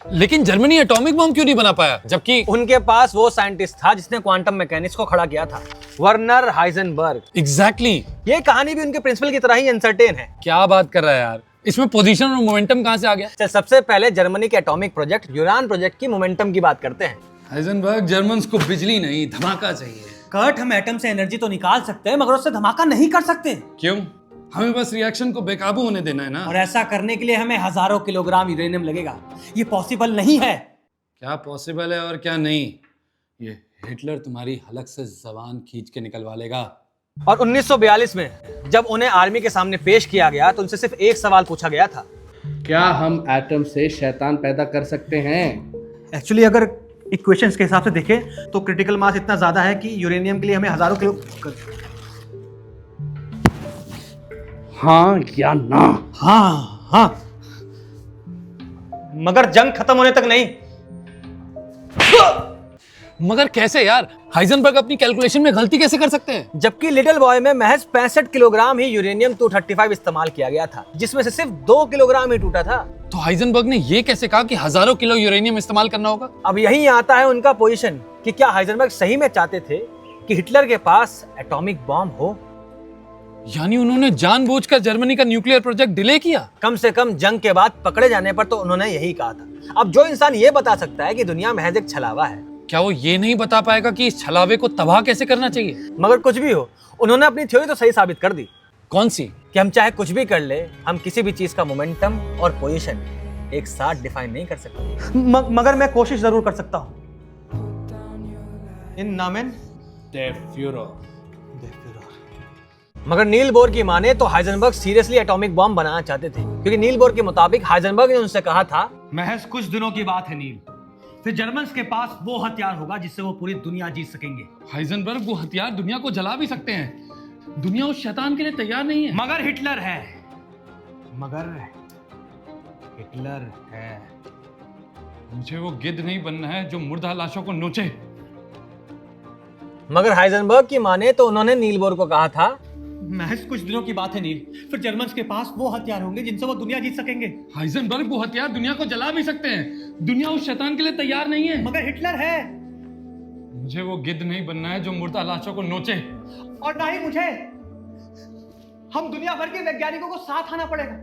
लेकिन Germany atomic bomb क्यों नहीं बना पाया, जबकि उनके पास वो साइंटिस्ट था जिसने क्वांटम मैकेनिक्स को खड़ा किया था, वर्नर हाइजेनबर्ग। एग्जैक्टली ये कहानी भी उनके प्रिंसिपल की तरह ही अनसर्टेन है। क्या बात कर रहा है यार, इसमें पोजीशन और मोमेंटम कहां से आ गया? चल सबसे पहले जर्मनी के एटॉमिक प्रोजेक्ट यूरान प्रोजेक्ट की मोमेंटम की बात करते हैं। हाइजेनबर्ग, जर्मन्स को बिजली नहीं धमाका चाहिए। कर्ट, हम एटम से एनर्जी तो निकाल सकते हैं मगर उससे धमाका नहीं कर सकते। क्यों? हमें बस रिएक्शन को बेकाबू होने देना है ना। और ऐसा करने के लिए हमें हजारों किलोग्राम यूरेनियम लगेगा। ये पॉसिबल नहीं है। क्या पॉसिबल है और क्या नहीं, ये हिटलर तुम्हारी हलक से जबान खींच के निकलवा लेगा। और 1942 में जब उन्हें आर्मी के सामने पेश किया गया तो उनसे सिर्फ एक सवाल पूछा गया था, क्या हम एटम से शैतान पैदा कर सकते हैं? एक्चुअली अगर इक्वेशंस के हिसाब से देखें तो क्रिटिकल मास इतना ज्यादा है कि यूरेनियम के लिए हमें हजारों किलो। हाँ या ना? हाँ, मगर जंग खत्म होने तक नहीं। मगर कैसे यार, हाइजेनबर्ग अपनी कैलकुलेशन में गलती कैसे कर सकते हैं? जबकि लिटिल बॉय में महज 65 किलोग्राम ही यूरेनियम 235 इस्तेमाल किया गया था, जिसमें से सिर्फ 2 किलोग्राम ही टूटा था। तो हाइजेनबर्ग ने ये कैसे कहा कि हजारों किलो यूरेनियम इस्तेमाल करना होगा? अब यही आता है उनका पोजीशन कि क्या हाइजेनबर्ग सही में चाहते थे कि हिटलर के पास एटॉमिक बॉम्ब हो? यानी उन्होंने जानबूझकर जर्मनी का न्यूक्लियर प्रोजेक्ट डिले किया। कम से कम जंग के बाद पकड़े जाने पर तो उन्होंने यही कहा था। अब जो इंसान ये बता सकता है कि दुनिया महज एक छलावा है, क्या वो ये नहीं बता पाएगा कि इस छलावे को तबाह कैसे करना चाहिए? मगर कुछ भी हो, उन्होंने अपनी थ्योरी तो सही साबित कर दी। कौन सी? कि हम चाहे कुछ भी कर ले, हम किसी भी चीज का मोमेंटम और पोजीशन एक साथ डिफाइन नहीं कर सकते। मगर मैं कोशिश जरूर कर सकता हूँ। इन नामेन Der Führer। मगर नील बोर की माने तो हाइजेनबर्ग सीरियसली एटॉमिक बॉम्ब बनाना चाहते थे, क्योंकि नील बोर के मुताबिक हाइजेनबर्ग ने उनसे कहा था, महज कुछ दिनों की बात है नील, फिर जर्मन्स के पास वो हथियार होगा जिससे वो पूरी दुनिया जीत सकेंगे। हाइजेनबर्ग, वो हथियार दुनिया को जला भी सकते हैं। दुनिया उस शैतान के लिए तैयार नहीं है। मगर हिटलर है। मुझे वो गिद्ध नहीं बनना है जो मुर्दा लाशों को नोचे। मगर हाइजेनबर्ग की माने तो उन्होंने नील बोर को कहा था, महज कुछ दिनों की बात है नील, फिर जर्मन्स के पास वो हथियार होंगे जिनसे वो दुनिया जीत सकेंगे। हाइजेनबर्ग, वो हथियार दुनिया को जला भी सकते हैं। दुनिया उस शैतान के लिए तैयार नहीं है। मगर हिटलर है। मुझे वो गिद्ध नहीं बनना है जो मुर्दा लाशों को नोचे। और ना ही मुझे। हम दुनिया भर के वैज्ञानिकों को साथ आना पड़ेगा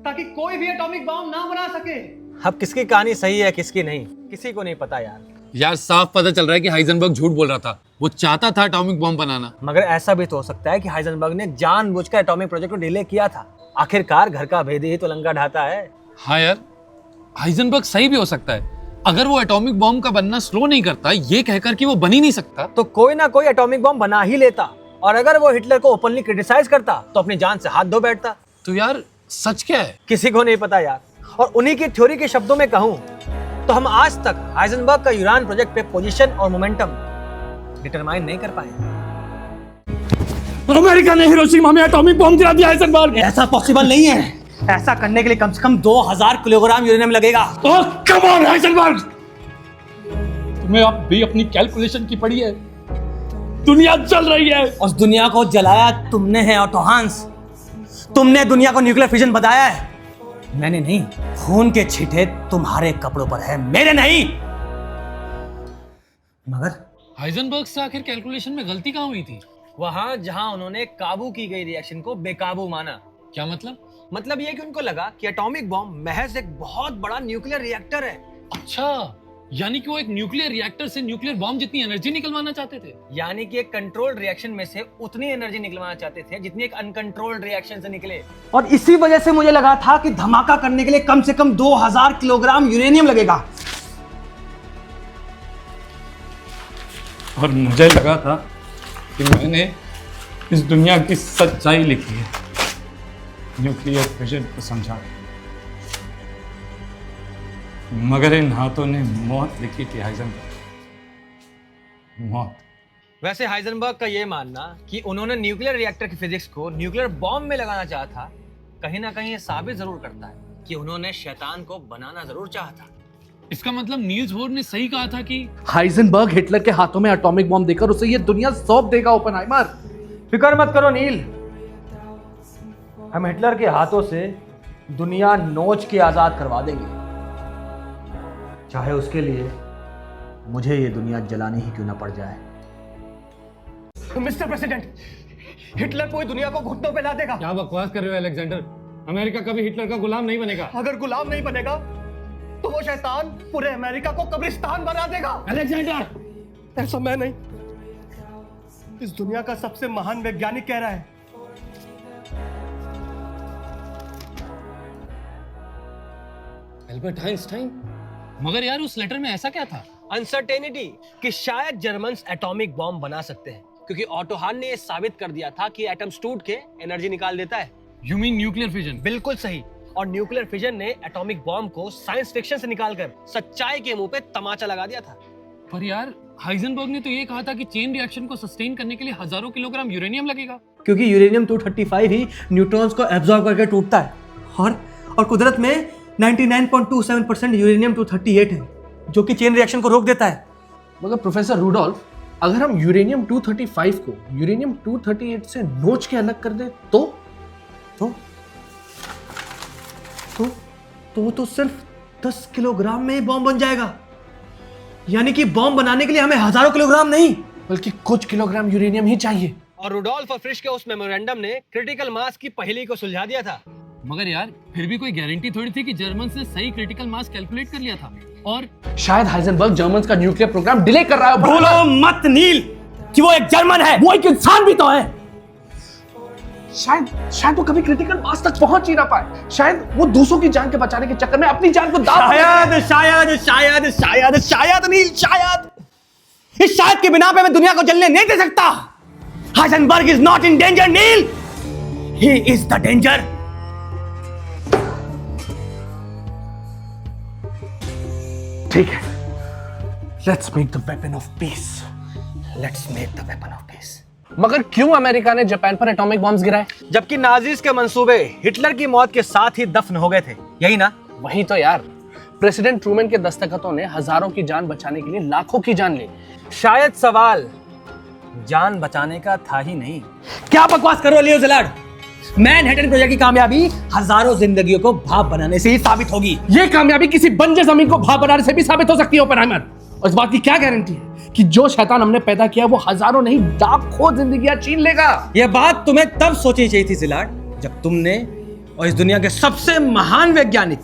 ताकि कोई भी एटॉमिक बम ना बना सके। अब किसकी कहानी सही है किसकी नहीं, किसी को नहीं पता यार साफ पता चल रहा है कि हाइजेनबर्ग झूठ बोल रहा था। वो चाहता था एटॉमिक बम बनाना। मगर ऐसा भी तो हो सकता है कि हाइजेनबर्ग ने जानबूझकर एटॉमिक प्रोजेक्ट को डिले किया था। आखिरकार घर का भेदी ही तो लंका ढाता है। हाँ यार, हाइजेनबर्ग सही भी हो सकता है। अगर वो एटॉमिक बम का बनना स्लो नहीं करता ये कहकर कि वो बन ही नहीं सकता, तो कोई ना कोई एटॉमिक बम बना ही लेता। और अगर वो हिटलर को ओपनली क्रिटिसाइज करता तो अपनी जान से हाथ धो बैठता। तो यार सच क्या है? किसी को नहीं पता यार। और उन्हीं की थ्योरी के शब्दों में कहूं तो हम आज तक हाइजेनबर्ग का यूरान प्रोजेक्ट पे पोजीशन और मोमेंटम डिटरमाइन नहीं कर पाए। अमेरिका ने हिरोशिमा में एटॉमिक बम गिरा दिया हाइजेनबर्ग। ऐसा पॉसिबल नहीं है। ऐसा करने के लिए कम से कम 2000 किलोग्राम यूरेनियम लगेगा। ओह कम ऑन हाइजेनबर्ग, तुम्हें अब भी अपनी कैलकुलेशन की पड़ी है। दुनिया जल रही है। उस दुनिया को जलाया तुमने है ऑटो हांस। तुमने दुनिया को न्यूक्लियर फिजन बताया है, मैंने नहीं। खून के छींटे तुम्हारे कपड़ों पर है, मेरे नहीं। मगर हाइजेनबर्ग से आखिर कैलकुलेशन में गलती कहाँ हुई थी? वहां जहां उन्होंने काबू की गई रिएक्शन को बेकाबू माना। क्या मतलब? मतलब ये कि उनको लगा कि एटॉमिक बॉम्ब महज एक बहुत बड़ा न्यूक्लियर रिएक्टर है। अच्छा, यानी कि वो एक न्यूक्लियर रिएक्टर से न्यूक्लियर बॉम्ब जितनी एनर्जी निकलवाना चाहते थे। यानी कि एक कंट्रोल्ड रिएक्शन में से उतनी एनर्जी निकलवाना चाहते थे जितनी एक अनकंट्रोल्ड रिएक्शन से निकले। और इसी वजह से मुझे लगा था कि धमाका करने के लिए कम से कम 2000 किलोग्राम यूरेनियम लगेगा। और मुझे लगा था कि मैंने इस दुनिया की सच्चाई लिखी है, न्यूक्लियर फिजन को समझा। मगर इन हाथों ने मौत लिखी थी हाइजेनबर्ग, मौत। वैसे हाइजेनबर्ग का ये मानना कि उन्होंने न्यूक्लियर रिएक्टर की फिजिक्स को न्यूक्लियर बॉम्ब में लगाना चाहा था, कहीं ना कहीं ये साबित जरूर करता है कि उन्होंने शैतान को बनाना जरूर चाहा था। इसका मतलब नील्स बोर ने सही कहा था कि हाइजेनबर्ग हिटलर के हाथों में एटॉमिक बम देकर उसे ये दुनिया सौंप देगा। ओपेनहाइमर, फिक्र मत करो नील, हम हिटलर के हाथों से दुनिया नोच के आजाद करवा देंगे। चाहे उसके लिए मुझे ये दुनिया जलानी ही क्यों ना पड़ जाए। मिस्टर प्रेसिडेंट, हिटलर पूरी दुनिया को घुटनों पे ला देगा। क्या बकवास कर रहे हो अलेक्जेंडर? अमेरिका कभी हिटलर का गुलाम नहीं बनेगा। अगर गुलाम नहीं बनेगा तो वो शैतान पूरे अमेरिका को कब्रिस्तान बना देगा। अलेक्जेंडर, ऐसा मैं नहीं, इस दुनिया का सबसे महान वैज्ञानिक कह रहा है। Albert Einstein. मगर यार उस लेटर में ऐसा क्या था? अनसर्टेनिटी कि शायद जर्मन्स एटॉमिक बॉम्ब बना सकते हैं, क्योंकि ऑटो हान ने यह साबित कर दिया था कि एटम्स टूट के एनर्जी निकाल देता है। You mean nuclear fission? बिल्कुल सही। और न्यूक्लियर फिजन ने एटॉमिक बॉम्ब को साइंस फिक्शन से निकालकर सच्चाई के मुंह पे तमाचा लगा दिया था। पर यार हाइजेनबर्ग ने तो ये कहा था कि चेन रिएक्शन को सस्टेन करने के लिए हजारों किलोग्राम यूरेनियम लगेगा। क्योंकि यूरेनियम 235 ही न्यूट्रॉन्स को एब्जॉर्ब करके टूटता है, और कुदरत में 99.27% यूरेनियम 238 है, जो कि चेन रिएक्शन को रोक देता है। मगर प्रोफेसर रूडोल्फ, अगर हम यूरेनियम 235 को यूरेनियम 238 से नोच के अलग कर दे तो सिर्फ 10 किलोग्राम में ही बॉम्ब बन जाएगा। यानी कि बॉम्ब बनाने के लिए हमें हजारों किलोग्राम नहीं, बल्कि कुछ किलोग्राम यूरेनियम ही चाहिए। और रूडोल्फ और फ्रिश के उस मेमोरेंडम ने क्रिटिकल मास की पहेली को सुलझा दिया था। मगर यार फिर भी कोई गारंटी थोड़ी थी कि जर्मन्स ने सही क्रिटिकल मास कैलकुलेट कर लिया था। और शायद हाइजेनबर्ग जर्मन्स का न्यूक्लियर प्रोग्राम डिले कर रहा है। भूलो मत नील कि वो एक जर्मन है, वो एक इंसान भी तो है। शायद वो कभी क्रिटिकल मास तक पहुंच ही ना पाए। शायद वो दूसरों की जान के बचाने के चक्कर में अपनी जान को दांव शायद नील, शायद इस शायद के बिना पे मैं दुनिया को जलने नहीं दे सकता। Heisenberg is not in danger Neel, he is the danger. ठीक है, let's make the weapon of peace. Let's make the weapon of peace. मगर क्यों अमेरिका ने जापान पर एटॉमिक बॉम्ब्स गिराए? जबकि नाजीज के मंसूबे हिटलर की मौत के साथ ही दफन हो गए थे, यही ना? वही तो यार, प्रेसिडेंट ट्रूमैन के दस्तखतों ने हजारों की जान बचाने के लिए लाखों की जान ली। शायद सवाल जान बचाने का था ही नहीं। क्या बकवास कर रहे हो लियो ज़िलार्ड? मैनहट्टन प्रोजेक्ट की कामयाबी हजारों जिंदगियों को भाप बनाने से ही साबित होगी। ये कामयाबी किसी बंजर जमीन को भाप बनाने से भी साबित हो सकती है ओपेनहाइमर। और इस बात की क्या गारंटी है कि जो शैतान हमने पैदा किया वो हजारों नहीं लाखों जिंदगियां छीन लेगा? यह बात तुम्हें तब सोचनी चाहिए थी ज़िलार्ड, जब तुमने और इस दुनिया के सबसे महान वैज्ञानिक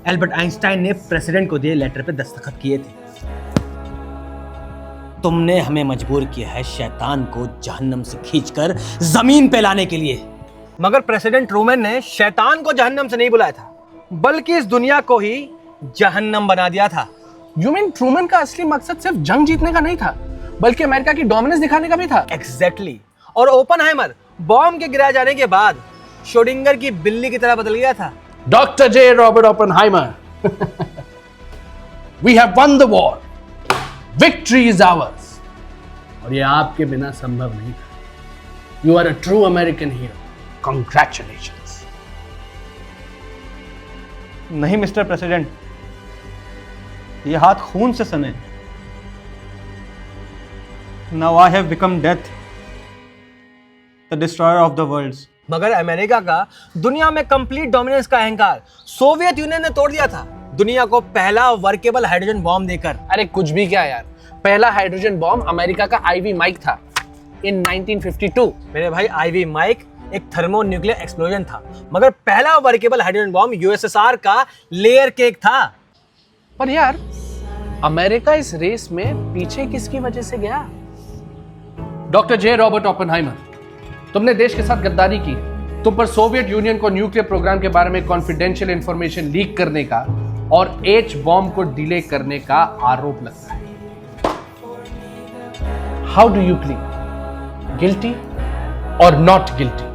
एल्बर्ट आइंस्टाइन ने प्रेसिडेंट को दिए लेटर पे दस्तखत किए थे। तुमने हमें मजबूर किया है शैतान को जहन्नम से खींचकर जमीन पे लाने के लिए। मगर प्रेसिडेंट ट्रूमैन ने शैतान को जहन्नम से नहीं बुलाया था, बल्कि इस दुनिया को ही जहन्नम बना दिया था। यू मीन ट्रूमैन का असली मकसद सिर्फ जंग जीतने का नहीं था, बल्कि अमेरिका की डोमिनेंस दिखाने का भी था। एग्जैक्टली। और ओपेनहाइमर बॉम्ब के गिराए जाने के बाद श्रोडिंगर की बिल्ली की तरह बदल गया था। Doctor J Robert Oppenheimer, we have won the war, victory is ours. और ये आपके बिना संभव नहीं था। You are a true American hero, congratulations. नहीं मिस्टर प्रेसिडेंट, ये हाथ खून से सने। Now I have become death, the destroyer of the worlds. मगर अमेरिका का दुनिया में कंप्लीट डोमिनेंस का अहंकार सोवियत यूनियन ने तोड़ दिया था, दुनिया को पहला वर्केबल हाइड्रोजन बॉम्ब देकर। अरे कुछ भी क्या यार, पहला हाइड्रोजन बॉम्ब अमेरिका का आईवी माइक था इन 1952। मेरे भाई, आईवी माइक एक थर्मो न्यूक्लियर एक्सप्लोजन था, मगर पहला वर्केबल हाइड्रोजन बॉम्ब यूएसएसआर का लेयर केक था। पर यार, अमेरिका इस रेस में पीछे किसकी वजह से गया? डॉक्टर जे रॉबर्ट ओपेनहाइमर, तुमने देश के साथ गद्दारी की। तुम पर सोवियत यूनियन को न्यूक्लियर प्रोग्राम के बारे में कॉन्फिडेंशियल इंफॉर्मेशन लीक करने का और एच बॉम्ब को डिले करने का आरोप लगता है। How do you plead, guilty और नॉट गिल्टी?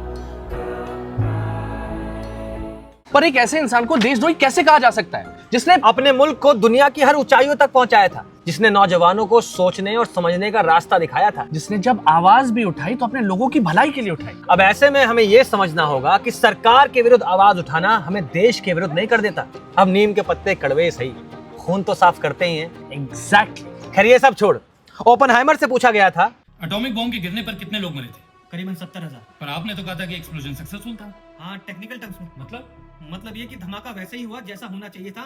पर एक ऐसे इंसान को देशद्रोही कैसे कहा जा सकता है जिसने अपने मुल्क को दुनिया की हर ऊंचाइयों तक पहुंचाया था, जिसने नौजवानों को सोचने और समझने का रास्ता दिखाया था, जिसने जब आवाज भी उठाई तो अपने लोगों की भलाई के लिए उठाई? अब ऐसे में हमें यह समझना होगा कि सरकार के विरुद्ध आवाज उठाना हमें देश के विरुद्ध नहीं कर देता। अब नीम के पत्ते कड़वे सही, खून तो साफ करते ही हैं। एग्जैक्टली। खैर ये सब छोड़, ओपेनहाइमर से पूछा गया था एटॉमिक बॉम्ब के गिरने पर कितने लोग मरे थे? करीबन 70,000। पर आपने तो कहा था कि एक्सप्लोजन सक्सेसफुल था। हाँ, टेक्निकल टर्म्स में मतलब ये कि धमाका वैसे ही हुआ जैसा होना चाहिए था,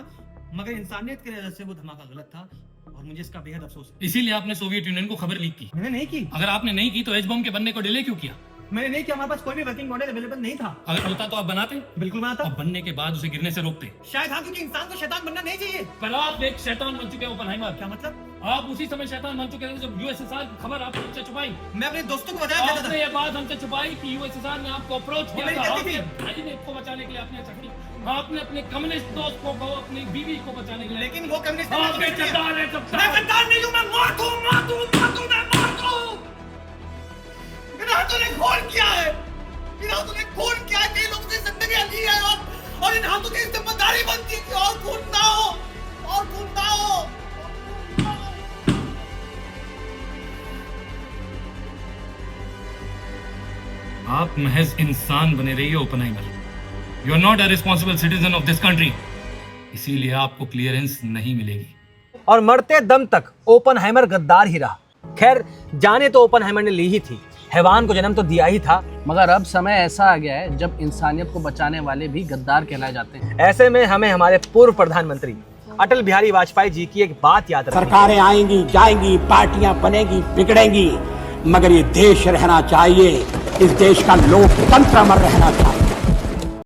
मगर इंसानियत की नजर से वो धमाका गलत था और मुझे इसका बेहद अफसोस है। इसीलिए आपने सोवियत यूनियन को खबर लीक की। मैंने नहीं की। अगर आपने नहीं की तो एच बम के बनने को डिले क्यों किया? मैंने नहीं किया, हमारे पास कोई भी वर्किंग मॉडल अवेलेबल नहीं था। अगर होता तो आप बनाते? बिल्कुल बनाता। और बनने के बाद उसे गिरने से रोकते। शायद हाँ, क्योंकि इंसान को शैतान बनना नहीं चाहिए। पर आप एक शैतान बन चुके हैं ओपनहाइमर। क्या मतलब? आप उसी समय शैतान बन चुके थे जब यूएसएसआर की खबर आपने हमसे छुपाई। मैं अपने दोस्तों को बताया करता था। आपने ये बात हमसे छुपाई कि यूएसएसआर ने आपको अप्रोच किया मेरी था। गलती थी। आपने भाई ने को बचाने के लिए आपने ऐसा किया। आपने अपने कम्युनिस्ट दोस्त को अपनी बीवी को बचाने के लिए। लेकिन वो कम्युनिस्ट आप एक गद्दार है, मैं गद्दार नहीं हूँ, मैं मार दूँ। इन हाथों ने खून किया है। इन हाथों ने खून किया है, कई लोगों की जिंदगी ली है और इन हाथों की जिम्मेदारी बनती है कि और खून ना हो, और खून ना हो। आप महज इंसान बने रहिए Oppenheimer. You are not a responsible citizen of this country. इसीलिए आपको क्लियरेंस नहीं मिलेगी। और मरते दम तक ओपनहाइमर गद्दार ही रहा। खैर, जाने तो ओपनहाइमर ने ली ही थी, हैवान को जन्म तो दिया ही था। मगर अब समय ऐसा आ गया है जब इंसानियत को बचाने वाले भी गद्दार कहलाए जाते हैं। ऐसे में हमें हमारे पूर्व प्रधानमंत्री अटल बिहारी वाजपेयी जी की एक बात याद रखनी। सरकारें आएंगी जाएंगी, पार्टियां बनेगी बिगड़ेंगी, मगर ये देश रहना चाहिए। इस देश का लोकतंत्र अमर रहना चाहिए।